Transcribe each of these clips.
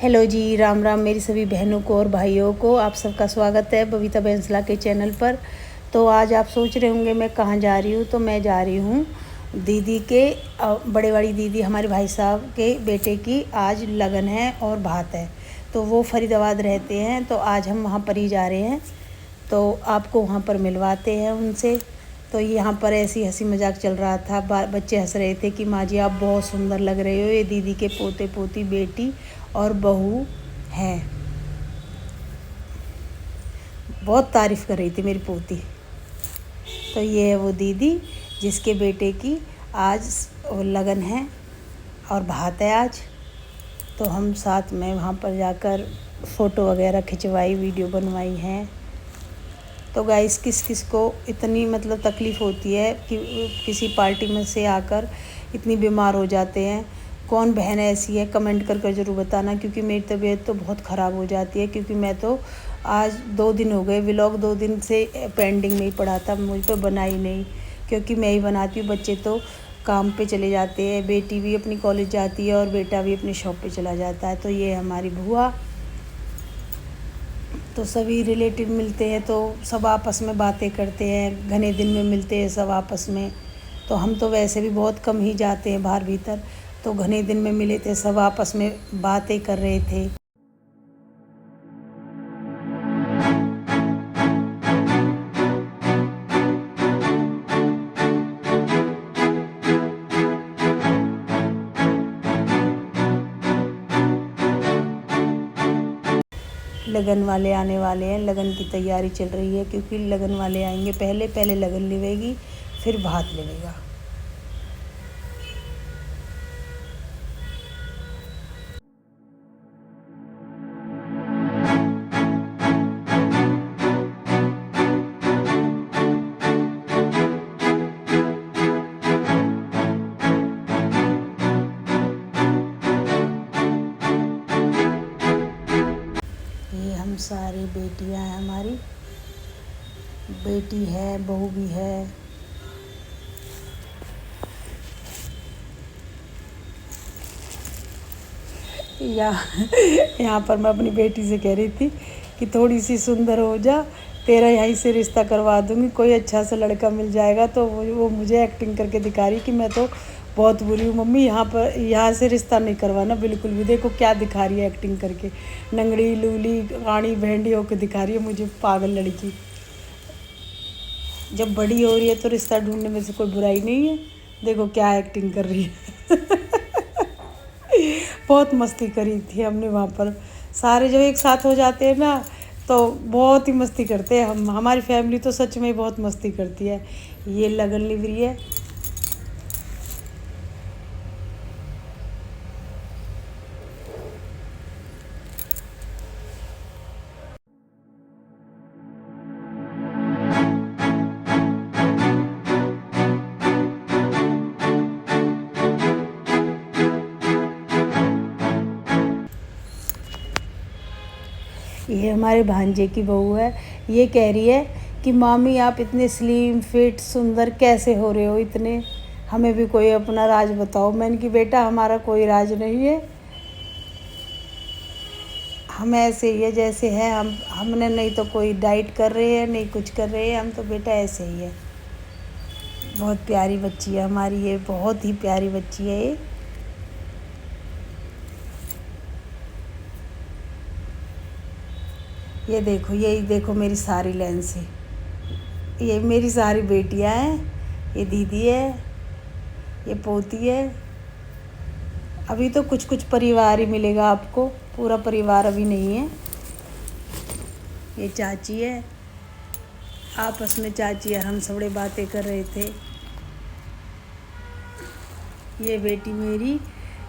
Hello जी, राम राम मेरी सभी बहनों को और भाइयों को। आप सबका स्वागत है बबीता बैंसला के चैनल पर। तो आज आप सोच रहे होंगे मैं कहाँ जा रही हूँ। तो मैं जा रही हूँ दीदी के बड़े वाली दीदी हमारे भाई साहब के बेटे की आज लगन है और बात है। तो वो फरीदाबाद रहते हैं, तो आज हम वहाँ पर ही जा रहे हैं। तो आपको वहाँ पर मिलवाते हैं उनसे। तो यहाँ पर ऐसी हंसी मजाक चल रहा था, बच्चे हंस रहे थे कि माँ जी आप बहुत सुंदर लग रहे हो, ये दीदी के पोते पोती बेटी और बहू हैं। बहुत तारीफ़ कर रही थी मेरी पोती। तो ये है वो दीदी जिसके बेटे की आज लगन है और बात है आज। तो हम साथ में वहाँ पर जाकर फ़ोटो वगैरह खिंचवाई, वीडियो बनवाई हैं। तो गाइस किस किस को इतनी मतलब तकलीफ़ होती है कि किसी पार्टी में से आकर इतनी बीमार हो जाते हैं। कौन बहन ऐसी है कमेंट कर ज़रूर बताना, क्योंकि मेरी तबीयत तो बहुत ख़राब हो जाती है। क्योंकि मैं तो आज 2 दिन हो गए, व्लॉग 2 दिन से पेंडिंग में ही पड़ा था, मुझ पर बना ही नहीं। क्योंकि मैं ही बनाती हूँ, बच्चे तो काम पे चले जाते हैं, बेटी भी अपनी कॉलेज जाती है और बेटा भी अपनी शॉप पे चला जाता है। तो ये हमारी बुआ। तो सभी रिलेटिव मिलते हैं तो सब आपस में बातें करते हैं, घने दिन में मिलते हैं सब आपस में। तो हम तो वैसे भी बहुत कम ही जाते हैं बाहर भीतर। तो घने दिन में मिले थे, सब आपस में बातें कर रहे थे। लगन वाले आने वाले हैं, लगन की तैयारी चल रही है। क्योंकि लगन वाले आएंगे, पहले पहले लगन लेवेगी फिर भात लेवेगा। ये हम सारी बेटियां हैं, हमारी बेटी है, बहू भी है। यहाँ पर मैं अपनी बेटी से कह रही थी कि थोड़ी सी सुंदर हो जा, तेरा यहीं से रिश्ता करवा दूँगी, कोई अच्छा सा लड़का मिल जाएगा। तो वो मुझे एक्टिंग करके दिखा रही कि मैं तो बहुत बुरी हूँ मम्मी, यहाँ से रिश्ता नहीं करवाना बिल्कुल भी। देखो क्या दिखा रही है एक्टिंग करके, नंगड़ी लूली आड़ी भेंडी होकर दिखा रही है मुझे, पागल लड़की। जब बड़ी हो रही है तो रिश्ता ढूंढने में से कोई बुराई नहीं है। देखो क्या एक्टिंग कर रही है। बहुत मस्ती करी थी हमने वहाँ पर। सारे जो एक साथ हो जाते हैं ना तो बहुत ही मस्ती करते हैं हम। हमारी फैमिली तो सच में बहुत मस्ती करती है। ये लगन लिव रही है। ये हमारे भांजे की बहू है। ये कह रही है कि मामी आप इतने स्लिम फिट सुंदर कैसे हो रहे हो इतने, हमें भी कोई अपना राज बताओ। मैंने कि बेटा हमारा कोई राज नहीं है, हम ऐसे ही है जैसे है। हमने नहीं तो कोई डाइट कर रहे हैं, नहीं कुछ कर रहे हैं, हम तो बेटा ऐसे ही है। बहुत प्यारी बच्ची है हमारी, ये बहुत ही प्यारी बच्ची है ये। ये देखो, यही देखो मेरी सारी लेंस है, ये मेरी सारी बेटियां हैं, ये दीदी है, ये पोती है। अभी तो कुछ कुछ परिवार ही मिलेगा आपको, पूरा परिवार अभी नहीं है। ये चाची है, आपस में चाची और हम सबड़े बातें कर रहे थे। ये बेटी मेरी,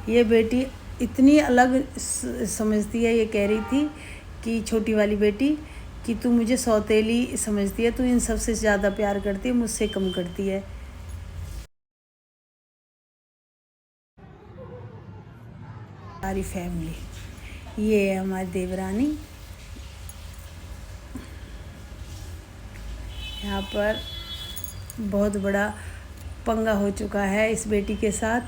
ये बेटी इतनी अलग समझती है। ये कह रही थी कि छोटी वाली बेटी कि तू मुझे सौतेली समझती है, तू इन सबसे ज़्यादा प्यार करती है, मुझसे कम करती है। सारी फैमिली, ये है हमारी देवरानी। यहाँ पर बहुत बड़ा पंगा हो चुका है इस बेटी के साथ।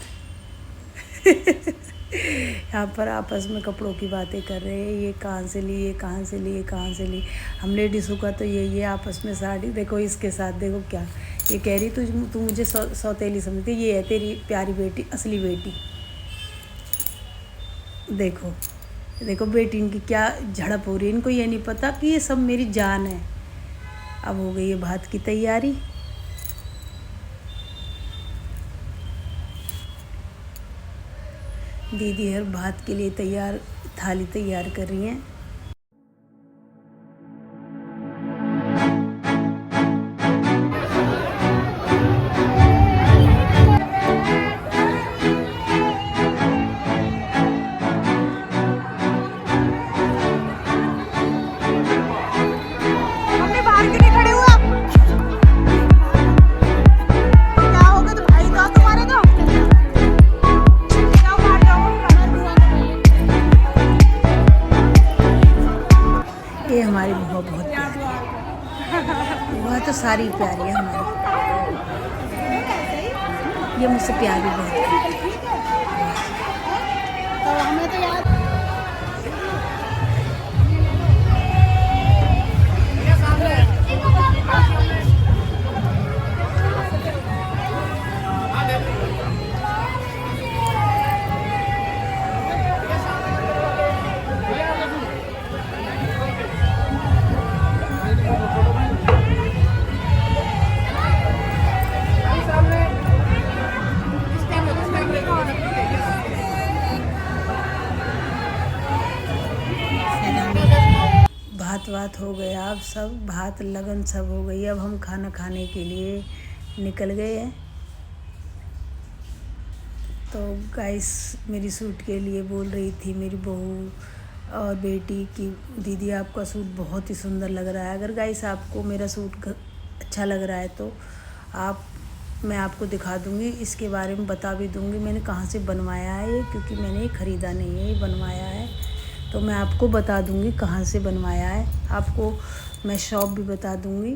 यहाँ पर आपस में कपड़ों की बातें कर रहे हैं, ये कहाँ से ली, ये कहाँ से ली, ये कहाँ से ली। हम लेडीज़ों का तो ये आपस में साड़ी। देखो इसके साथ, देखो क्या ये कह रही, तू मुझे सौतेली समझती, ये है तेरी प्यारी बेटी, असली बेटी। देखो देखो बेटी इनकी क्या झड़प हो रही है, इनको ये नहीं पता कि ये सब मेरी जान है। अब हो गई है भात की तैयारी। दीदी हर भात के लिए थाली तैयार कर रही हैं। ये हमारी बुआ बहुत प्यारी है। बुआ तो सारी प्यारी है हमारी। ये मुझसे प्यार भी बहुत है। तो हमें तो याद भात हो गया। अब सब भात लगन सब हो गई। अब हम खाना खाने के लिए निकल गए हैं। तो गाइस मेरी सूट के लिए बोल रही थी मेरी बहू और बेटी की, दीदी आपका सूट बहुत ही सुंदर लग रहा है। अगर गाइस आपको मेरा सूट अच्छा लग रहा है तो मैं आपको दिखा दूँगी, इसके बारे में बता भी दूँगी मैंने कहाँ से बनवाया है ये, क्योंकि मैंने ये ख़रीदा नहीं है, ये बनवाया है। तो मैं आपको बता दूँगी कहाँ से बनवाया है, आपको मैं शॉप भी बता दूँगी।